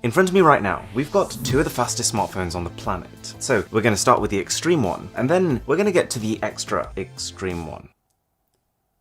In front of me right now, we've got two of the fastest smartphones on the planet. So we're going to start with the extreme one, and then we're going to get to the extra extreme one.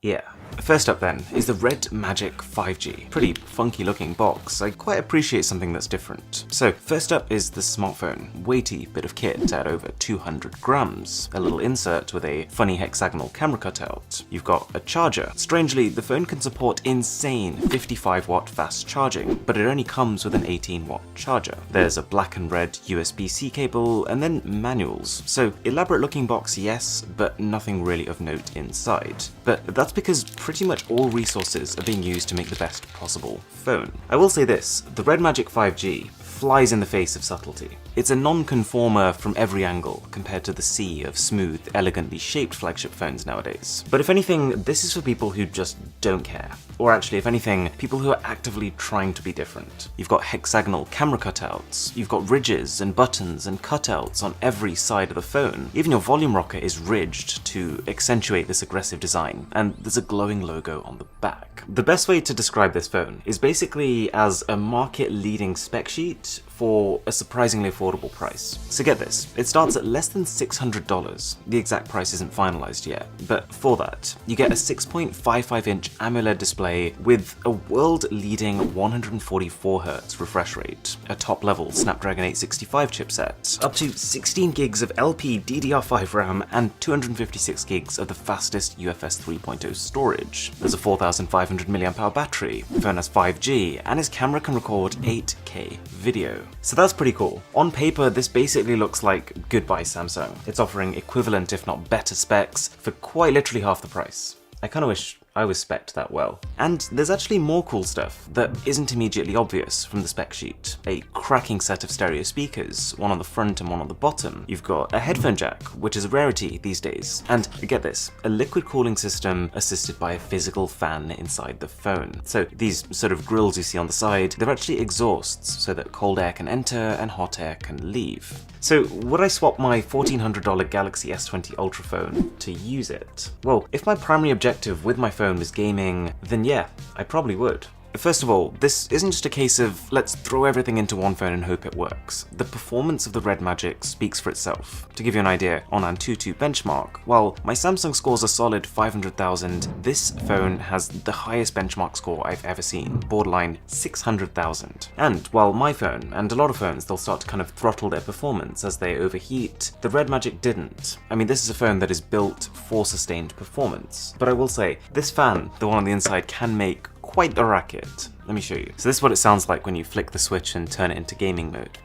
Yeah. First up then is the RedMagic 5G. Pretty funky looking box. I quite appreciate something that's different. So first up is the smartphone. Weighty bit of kit at over 200 grams. A little insert with a funny hexagonal camera cutout. You've got a charger. Strangely, the phone can support insane 55-watt fast charging, but it only comes with an 18-watt charger. There's a black and red USB-C cable, and then manuals. So elaborate looking box, yes, but nothing really of note inside. But that's because pretty much all resources are being used to make the best possible phone. I will say this, the RedMagic 5G flies in the face of subtlety. It's a non-conformer from every angle compared to the sea of smooth, elegantly shaped flagship phones nowadays. But if anything, this is for people who just don't care. Or actually, if anything, people who are actively trying to be different. You've got hexagonal camera cutouts, you've got ridges and buttons and cutouts on every side of the phone. Even your volume rocker is ridged to accentuate this aggressive design, and there's a glowing logo on the back. The best way to describe this phone is basically as a market-leading spec sheet for a surprisingly affordable price. So get this, it starts at less than $600. The exact price isn't finalized yet, but for that, you get a 6.55-inch AMOLED display with a world-leading 144Hz refresh rate, a top-level Snapdragon 865 chipset, up to 16 gigs of LPDDR5 RAM, and 256 gigs of the fastest UFS 3.0 storage. There's a 4,500 mAh battery, the phone has 5G, and its camera can record 8K video. So that's pretty cool. On paper, this basically looks like goodbye Samsung. It's offering equivalent if not better specs for quite literally half the price. I kinda wish I was spec'd that well. And there's actually more cool stuff that isn't immediately obvious from the spec sheet. A cracking set of stereo speakers, one on the front and one on the bottom. You've got a headphone jack, which is a rarity these days. And get this, a liquid cooling system assisted by a physical fan inside the phone. So these sort of grills you see on the side, they're actually exhausts so that cold air can enter and hot air can leave. So would I swap my $1,400 Galaxy S20 Ultra phone to use it? Well, if my primary objective with my phone was gaming, then yeah, I probably would. First of all, this isn't just a case of let's throw everything into one phone and hope it works. The performance of the RedMagic speaks for itself. To give you an idea, on Antutu benchmark, while my Samsung scores a solid 500,000, this phone has the highest benchmark score I've ever seen, borderline 600,000. And while my phone, and a lot of phones, they'll start to kind of throttle their performance as they overheat, the RedMagic didn't. I mean, this is a phone that is built for sustained performance. But I will say, this fan, the one on the inside, can make quite a racket. Let me show you. So this is what it sounds like when you flick the switch and turn it into gaming mode.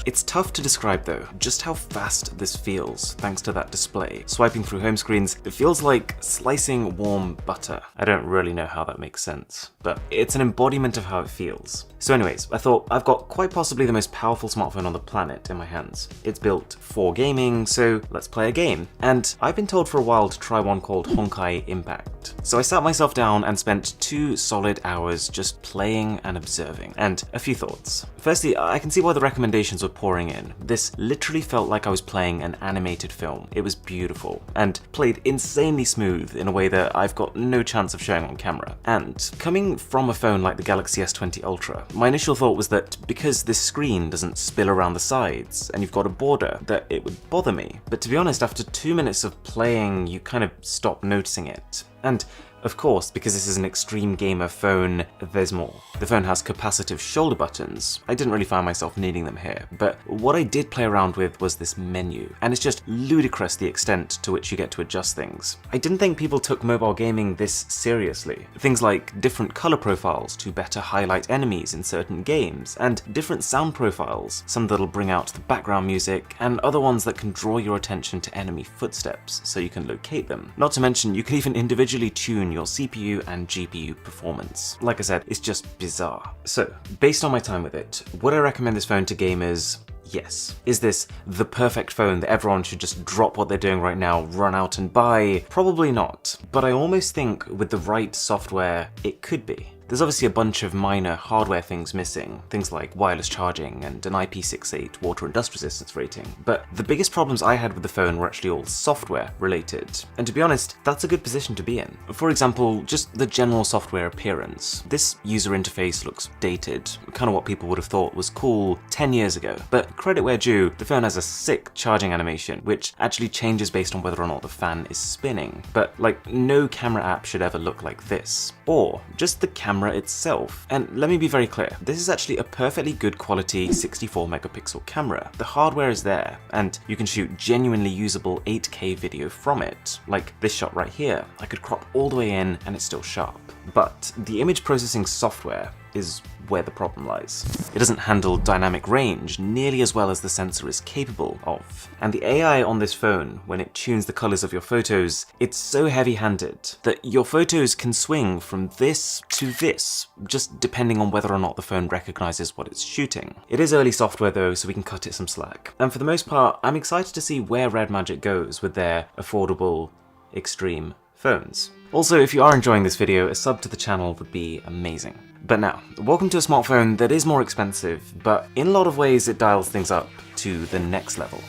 It's tough to describe though, just how fast this feels thanks to that display. Swiping through home screens, it feels like slicing warm butter. I don't really know how that makes sense, but it's an embodiment of how it feels. So anyways, I thought I've got quite possibly the most powerful smartphone on the planet in my hands. It's built for gaming, so let's play a game. And I've been told for a while to try one called Honkai Impact. So I sat myself down and spent 2 solid hours just playing and observing. And a few thoughts. Firstly, I can see why the recommendations were pouring in. This literally felt like I was playing an animated film. It was beautiful and played insanely smooth in a way that I've got no chance of showing on camera. And coming from a phone like the Galaxy S20 Ultra, my initial thought was that because this screen doesn't spill around the sides and you've got a border, that it would bother me. But to be honest, after 2 minutes of playing, you kind of stop noticing it. And of course, because this is an extreme gamer phone, there's more. The phone has capacitive shoulder buttons. I didn't really find myself needing them here, but what I did play around with was this menu, and it's just ludicrous the extent to which you get to adjust things. I didn't think people took mobile gaming this seriously. Things like different color profiles to better highlight enemies in certain games, and different sound profiles, some that'll bring out the background music, and other ones that can draw your attention to enemy footsteps so you can locate them. Not to mention, you can even individually tune your CPU and GPU performance. Like I said, it's just bizarre. So, based on my time with it, would I recommend this phone to gamers? Yes. Is this the perfect phone that everyone should just drop what they're doing right now, run out and buy? Probably not. But I almost think with the right software, it could be. There's obviously a bunch of minor hardware things missing, things like wireless charging and an IP68 water and dust resistance rating, but the biggest problems I had with the phone were actually all software related. And to be honest, that's a good position to be in. For example, just the general software appearance. This user interface looks dated, kind of what people would have thought was cool 10 years ago, but credit where due, the phone has a sick charging animation, which actually changes based on whether or not the fan is spinning. But like, no camera app should ever look like this. Or just the camera itself. And let me be very clear, this is actually a perfectly good quality 64 megapixel camera. The hardware is there, and you can shoot genuinely usable 8K video from it. Like this shot right here, I could crop all the way in and it's still sharp. But the image processing software is where the problem lies. It doesn't handle dynamic range nearly as well as the sensor is capable of. And the AI on this phone, when it tunes the colors of your photos, it's so heavy-handed that your photos can swing from this to this, just depending on whether or not the phone recognizes what it's shooting. It is early software though, so we can cut it some slack. And for the most part, I'm excited to see where RedMagic goes with their affordable, extreme phones. Also, if you are enjoying this video, a sub to the channel would be amazing. But now, welcome to a smartphone that is more expensive, but in a lot of ways it dials things up to the next level.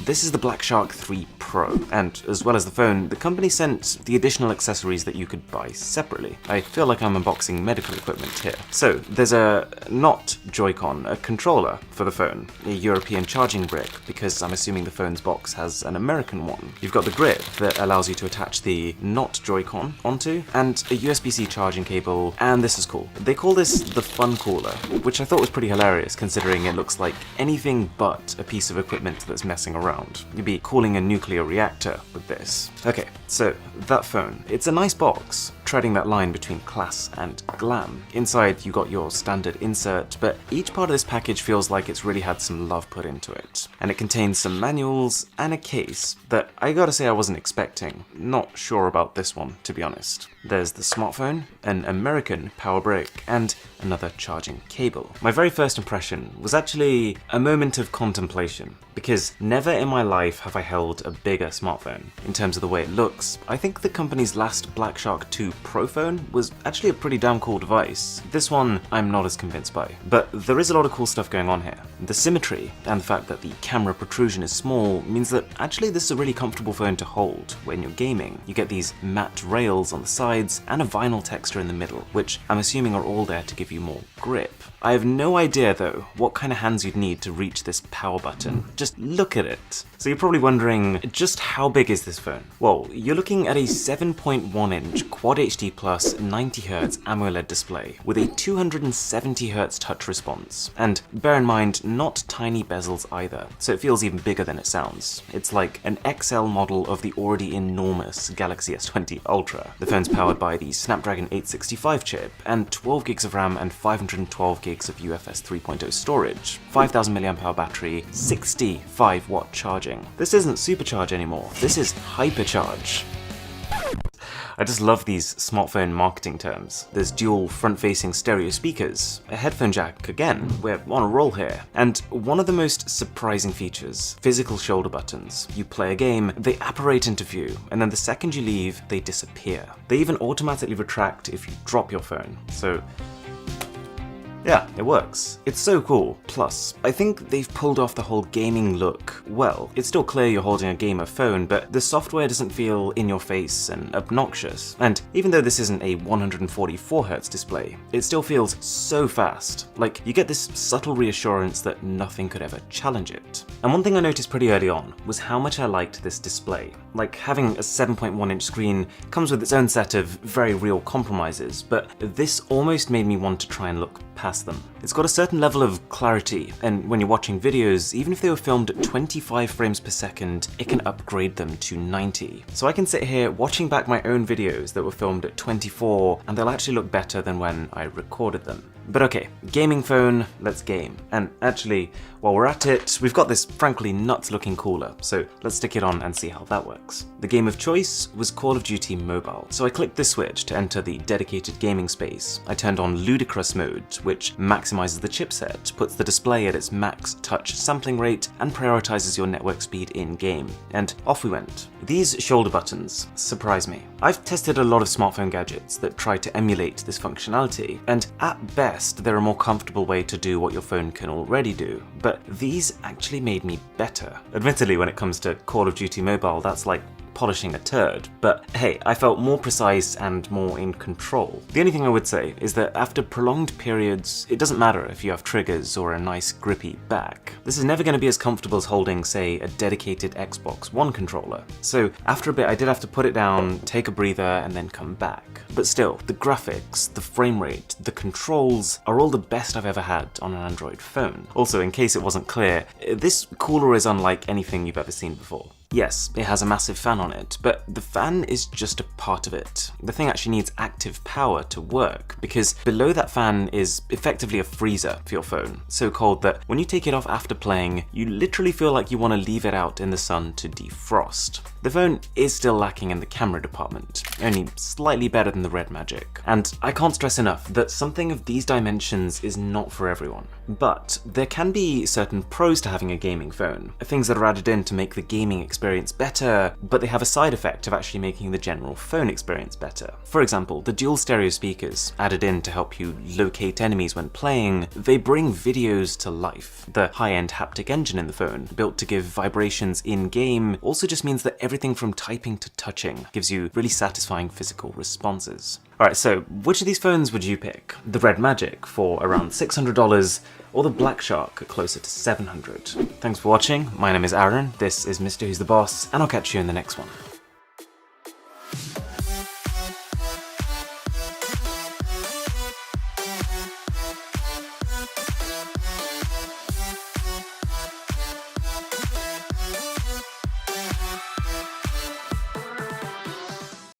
This is the BlackShark 3 Pro, and as well as the phone, the company sent the additional accessories that you could buy separately. I feel like I'm unboxing medical equipment here. So, there's a not Joy-Con, a controller for the phone, a European charging brick, because I'm assuming the phone's box has an American one. You've got the grip that allows you to attach the not Joy-Con onto, and a USB-C charging cable, and this is cool. They call this the Fun Cooler, which I thought was pretty hilarious considering it looks like anything but a piece of equipment that's messing around. You'd be cooling a nuclear reactor with this. Okay, so that phone. It's a nice box, treading that line between class and glam. Inside you got your standard insert, but each part of this package feels like it's really had some love put into it. And it contains some manuals and a case that I gotta say I wasn't expecting. Not sure about this one, to be honest. There's the smartphone, an American power brick, and another charging cable. My very first impression was actually a moment of contemplation, because never in my life have I held a bigger smartphone. In terms of the way it looks, I think the company's last BlackShark 2 Pro phone was actually a pretty damn cool device. This one I'm not as convinced by, but there is a lot of cool stuff going on here. The symmetry and the fact that the camera protrusion is small means that actually this is a really comfortable phone to hold when you're gaming. You get these matte rails on the sides and a vinyl texture in the middle, which I'm assuming are all there to give you more grip. I have no idea though what kind of hands you'd need to reach this power button. Just look at it. So you're probably wondering, just how big is this phone? Well, you're looking at a 7.1-inch Quad HD Plus 90Hz AMOLED display with a 270Hz touch response. And bear in mind, not tiny bezels either, so it feels even bigger than it sounds. It's like an XL model of the already enormous Galaxy S20 Ultra. The phone's powered by the Snapdragon 865 chip and 12 gigs of RAM and 512 gigs of UFS 3.0 storage, 5000 mAh battery, 65-watt charging. This isn't supercharge anymore, this is hypercharge. I just love these smartphone marketing terms. There's dual front-facing stereo speakers, a headphone jack, again, we're on a roll here, and one of the most surprising features, physical shoulder buttons. You play a game, they apparate into view, and then the second you leave, they disappear. They even automatically retract if you drop your phone, so yeah, it works. It's so cool. Plus, I think they've pulled off the whole gaming look well. It's still clear you're holding a gamer phone, but the software doesn't feel in your face and obnoxious. And even though this isn't a 144Hz display, it still feels so fast. Like, you get this subtle reassurance that nothing could ever challenge it. And one thing I noticed pretty early on was how much I liked this display. Like, having a 7.1-inch screen comes with its own set of very real compromises, but this almost made me want to try and look past them. It's got a certain level of clarity, and when you're watching videos, even if they were filmed at 25 frames per second, it can upgrade them to 90. So I can sit here watching back my own videos that were filmed at 24, and they'll actually look better than when I recorded them. But okay, gaming phone, let's game. And actually, while we're at it, we've got this frankly nuts looking cooler, so let's stick it on and see how that works. The game of choice was Call of Duty Mobile, so I clicked this switch to enter the dedicated gaming space. I turned on ludicrous mode, which maximizes the chipset, puts the display at its max touch sampling rate, and prioritizes your network speed in-game. And off we went. These shoulder buttons surprise me. I've tested a lot of smartphone gadgets that try to emulate this functionality, and at best they're a more comfortable way to do what your phone can already do, but these actually made me better. Admittedly, when it comes to Call of Duty Mobile, that's like polishing a turd, but hey, I felt more precise and more in control. The only thing I would say is that after prolonged periods, it doesn't matter if you have triggers or a nice grippy back. This is never going to be as comfortable as holding, say, a dedicated Xbox One controller. So after a bit, I did have to put it down, take a breather, and then come back. But still, the graphics, the frame rate, the controls are all the best I've ever had on an Android phone. Also, in case it wasn't clear, this cooler is unlike anything you've ever seen before. Yes, it has a massive fan on it, but the fan is just a part of it. The thing actually needs active power to work, because below that fan is effectively a freezer for your phone, so cold that when you take it off after playing, you literally feel like you want to leave it out in the sun to defrost. The phone is still lacking in the camera department, only slightly better than the RedMagic, and I can't stress enough that something of these dimensions is not for everyone. But there can be certain pros to having a gaming phone, things that are added in to make the gaming experience better, but they have a side effect of actually making the general phone experience better. For example, the dual stereo speakers added in to help you locate enemies when playing, they bring videos to life. The high-end haptic engine in the phone, built to give vibrations in-game, also just means that everything from typing to touching gives you really satisfying physical responses. Alright, so which of these phones would you pick? The RedMagic for around $600 or the BlackShark at closer to $700? Thanks for watching, my name is Aaron, this is Mr. Who's the Boss, and I'll catch you in the next one.